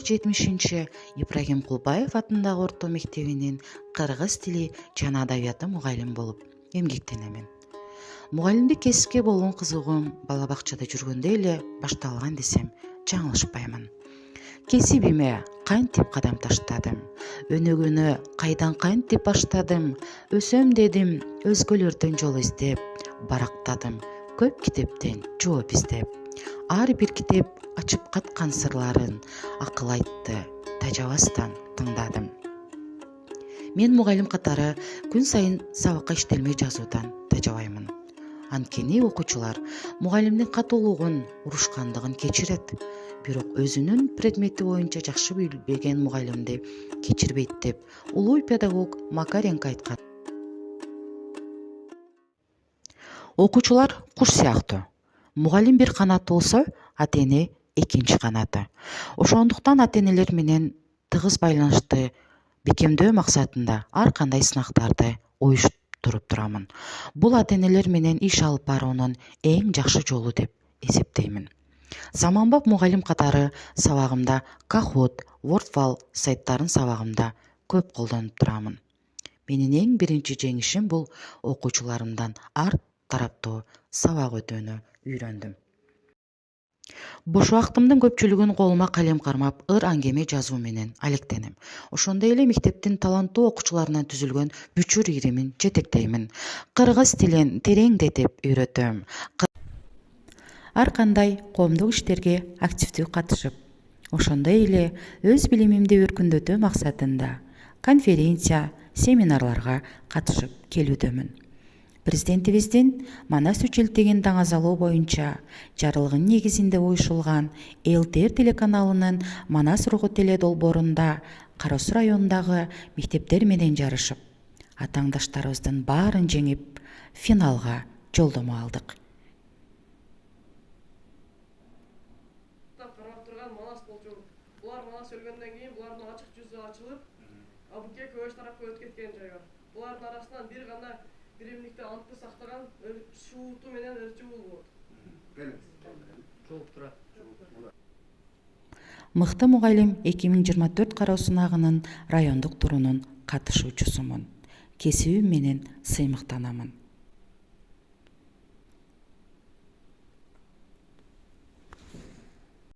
70 Ибрагим Кулбаев атындагы орто мектебинин кыргыз тили жана адабияты мугалим болуп эмгектенемин. Мугалимдик кесипке болгон кызыгуум бала бакчада жүргөндө эле башталган десем жаңылышпаймын. Кесибиме кантип кадам таштадым, өнөгөнү кайдан кантип баштадым, өсөм дедим, өзгөлөрдөн жол издеп, барактадым, көп китептен жооп издеп. Ар бир китеп ачып каткан сырларын акыл айтты, тажабастан тыңдадым. Мен мугалим катары күн сайын сабакка иштелмей жазуудан тажабаймын. Анткени окуучулар мугалимдин катуулугун, урушкандыгын кечирет, бирок өзүнүн предмети боюнча жакшы билбеген мугалимди кечирбейт деп улуу педагог Макаренко айткан. Окуучулар куш сыяктуу. Мугалим бир канаты болсо, ата-эне экинчи канаты. Ошондуктан ата-энелер менен тыгыз байланышты бекемдөө максатында ар кандай сынактарды уюштуруп турамын. Бул ата-энелер менен иш алып баруунун эң жакшы жолу деп эсептеймин. Заманбап мугалим катары сабагымда Kahoot, WordFall сайттарын сабагымда көп колдонуп турамын. Менин эң биринчи жеңишим бул окуучуларымдан ар тараптуу сабак өтүүнү үйрөндүм. Бош убактымдын көпчүлүгүн колума калем кармап, ыр аңгеме жазуу менен алектенем. Ошондой эле мектептин таланттуу окуучуларынан түзүлгөн бүчүр иримин жетектеймин. Кыргыз тилин тереңдетип үйрөтөм. Ар кандай коомдук иштерге активдүү катышып, ошондой эле өз билимимди өркүндөтүү максатында конференция, семинарларга катышып келүүдөмүн. Президентибиздин Манас үчилтигин даңазалоо боюнча жарылгын негизинде уюшулган ЛТР телеканалынын Манас руху теле долбоорунда Кара Суу районундагы мектептер менен жарышып, атааңдаштарыбыздын баарын жеңип, финалга жолдомо алдык. Карап турган Манас болчу. Булар Манас өлгөндөн кийин булардын ачык жүзү ачылып, абуке көбөш тарапка өтүп кеткен жай бар. Булардын арасынан бир гана биримдикти антты сактаган Шууту менен Ырчы болот. Жооп турат. Мыкты мугалим 2024 кароо сынагынын райондук турунун катышуучусумун. Кесибим менен сыймыктанамын.